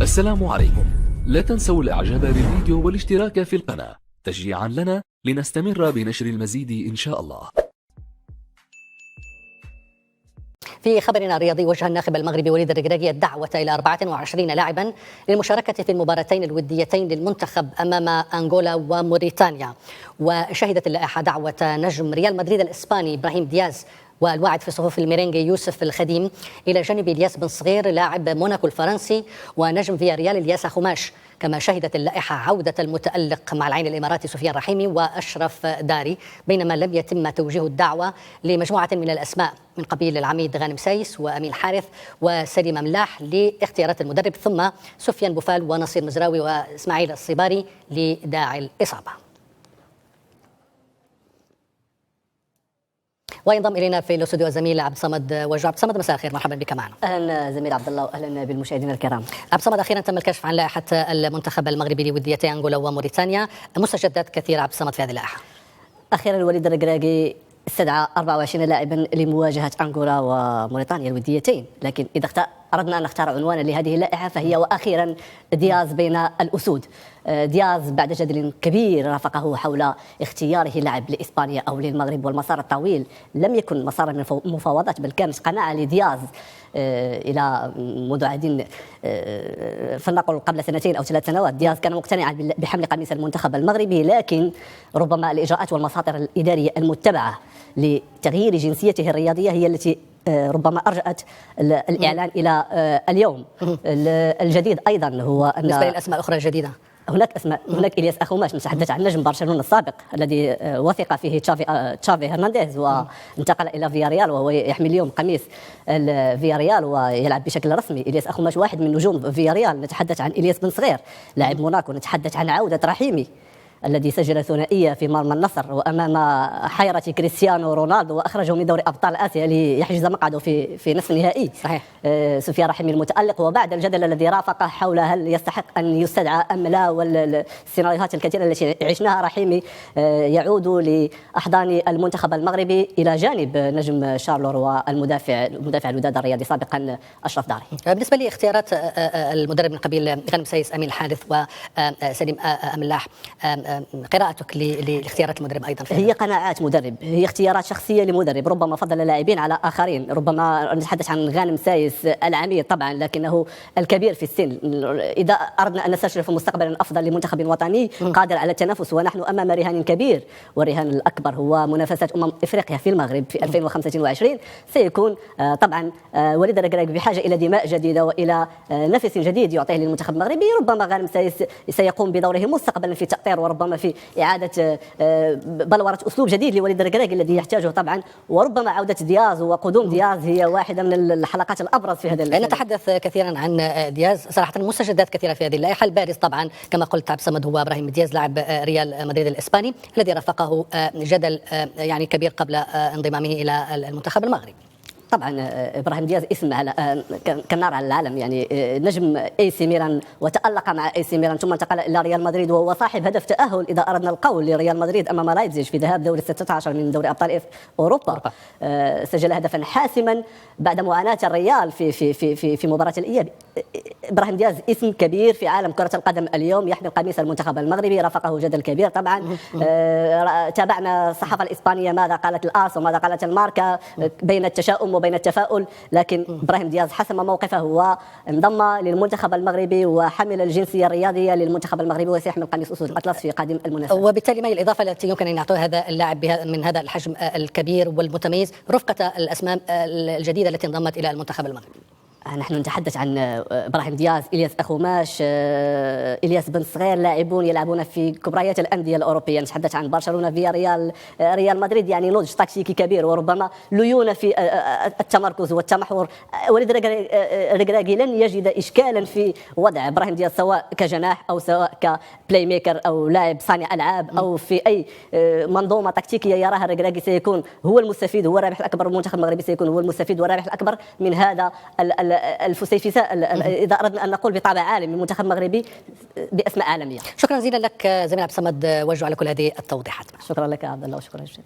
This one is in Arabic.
السلام عليكم. لا تنسوا الاعجاب بالفيديو والاشتراك في القناة تشجيعا لنا لنستمر بنشر المزيد إن شاء الله. في خبرنا الرياضي، وجه الناخب المغربي وليد الركراكي الدعوة إلى 24 لاعبا للمشاركة في المباراتين الوديتين للمنتخب أمام أنغولا وموريتانيا. وشهدت اللائحة دعوة نجم ريال مدريد الإسباني إبراهيم دياز والواعد في صفوف الميرينغي يوسف الخديم إلى جانب إلياس بن صغير لاعب موناكو الفرنسي ونجم فياريال الياس خماش. كما شهدت اللائحة عودة المتألق مع العين الإماراتي سفيان رحيمي وأشرف داري، بينما لم يتم توجيه الدعوة لمجموعة من الأسماء من قبيل العميد غانم سايس وأمين حارث وسليم ملاح لاختيارات المدرب، ثم سفيان بوفال ونصير مزراوي وإسماعيل الصباري لداعي الإصابة. وينضم الينا في الاستوديو الزميل عبد الصمد وجو. عبد الصمد، مساء الخير، مرحبا بك معنا. اهلا زميل عبد الله واهلا بالمشاهدين الكرام. عبد الصمد، اخيرا تم الكشف عن لائحه المنتخب المغربي لوديتي انغولا وموريتانيا، مستجدات كثيره عبد الصمد في هذه اللائحه. اخيرا وليد الركراكي استدعى 24 لاعبا لمواجهه انغولا وموريتانيا الوديتين، لكن اذا أردنا أن نختار عنوانا لهذه اللائحة فهي وأخيرا دياز بين الأسود. دياز بعد جدل كبير رافقه حول اختياره لاعب لإسبانيا أو للمغرب والمسار الطويل لم يكن مسارا من المفاوضات، بل كانت قناعة لدياز إلى منذ عهد فلنقل قبل 2 أو 3 سنوات. دياز كان مقتنعا بحمل قميص المنتخب المغربي، لكن ربما الإجراءات والمساطر الإدارية المتبعة لتغيير جنسيته الرياضية هي التي ربما أرجأت الإعلان إلى اليوم. الجديد أيضا هو بالنسبة للأسماء الأخرى الجديدة هناك إلياس أخوماش، نتحدث عن نجم برشلونة السابق الذي وثق فيه تشافي هرنانديز وانتقل إلى فياريال وهو يحمل اليوم قميص فياريال ويلعب بشكل رسمي. إلياس أخوماش واحد من نجوم فياريال. نتحدث عن إلياس بن صغير لاعب موناكو. نتحدث عن عودة رحيمي الذي سجل ثنائية في مرمى النصر وأمام حيرة كريستيانو رونالدو وأخرجه من دوري أبطال آسيا ليحجز مقعده في نصف النهائي. صحيح. سفيان رحيمي المتألق. وبعد الجدل الذي رافقه حول هل يستحق أن يستدعى أم لا، والسيناريوهات الكثيرة التي عشناها، رحيمي يعود لأحضان المنتخب المغربي إلى جانب نجم شارلور والمدافع الوداد الرياضي سابقا أشرف داري. بالنسبة لاختيارات المدرب من قبيل غانم سايس، أمين الحارث وسليم ملاح، قراءتك لاختيارات المدرب أيضا؟ هي قناعات مدرب، هي اختيارات شخصية لمدرب، ربما فضل لاعبين على آخرين. ربما نتحدث عن غانم سايس العميد طبعا، لكنه الكبير في السن. إذا أردنا أن نستشرف مستقبلا أفضل لمنتخب وطني قادر على التنافس، ونحن أمام رهان كبير، والرهان الأكبر هو منافسة إفريقيا في المغرب في 2025. سيكون طبعا وليد الركراكي بحاجة إلى دماء جديدة وإلى نفس جديد يعطيه للمنتخب المغربي. ربما غانم سايس سيقوم بدوره مستقبلا في تأطير وربما في إعادة بلورة أسلوب جديد لوليد الركراكي الذي يحتاجه طبعا. وربما عودة دياز وقدوم دياز هي واحدة من الحلقات الأبرز في هذا اللائحة. نتحدث كثيرا عن دياز، صراحة مستجدات كثيرة في هذه اللائحة. البارز طبعا كما قلت عبد الصمد هو إبراهيم دياز لاعب ريال مدريد الإسباني الذي رافقه جدل يعني كبير قبل انضمامه إلى المنتخب المغربي. طبعا ابراهيم دياز اسم كالنار على العالم، يعني نجم اي سي ميلان وتالق مع اي سي ميلان ثم انتقل الى ريال مدريد، وهو صاحب هدف تاهل اذا اردنا القول لريال مدريد امام لايبزيج في ذهاب دوري 16 من دوري ابطال اوروبا. سجل هدفا حاسما بعد معاناه الريال في مباراه الاياب. ابراهيم دياز اسم كبير في عالم كره القدم اليوم، يحمل قميص المنتخب المغربي، رافقه جدل كبير طبعا. تابعنا الصحافه الاسبانيه ماذا قالت الاس وماذا قالت الماركا بين التشاؤم وبين التفاؤل، لكن إبراهيم دياز حسم موقفه وانضم للمنتخب المغربي وحمل الجنسية الرياضية للمنتخب المغربي وسيحمل قميص أسود الأطلس في قادم المناسبة. وبالتالي ما هي الإضافة التي يمكن أن يعطوها هذا اللاعب من هذا الحجم الكبير والمتميز رفقة الأسماء الجديدة التي انضمت إلى المنتخب المغربي؟ نحن نتحدث عن إبراهيم دياز، إلياس أخوماش، إلياس بن صغير، لاعبون يلعبون في كبريات الأندية الأوروبية. نتحدث عن برشلونة، فياريال، ريال مدريد، يعني نضج تكتيكي كبير وربما ليونة في التمركز والتمحور. وليد الركراكي لن يجد إشكالا في وضع إبراهيم دياز سواء كجناح أو سواء كبلاي ميكر أو لاعب صانع ألعاب أو في أي منظومة تكتيكية يراها الركراكي سيكون هو المستفيد، هو الرابح الأكبر. المنتخب المغربي سيكون هو المستفيد والرابح الأكبر من هذا الفسيفساء، إذا أردنا أن نقول بطابع عالمي، منتخب مغربي بأسماء عالمية. شكرا جزيلا لك زميل عبد الصمد وجو على كل هذه التوضيحات. شكرا لك عبد الله وشكرا جزيلا.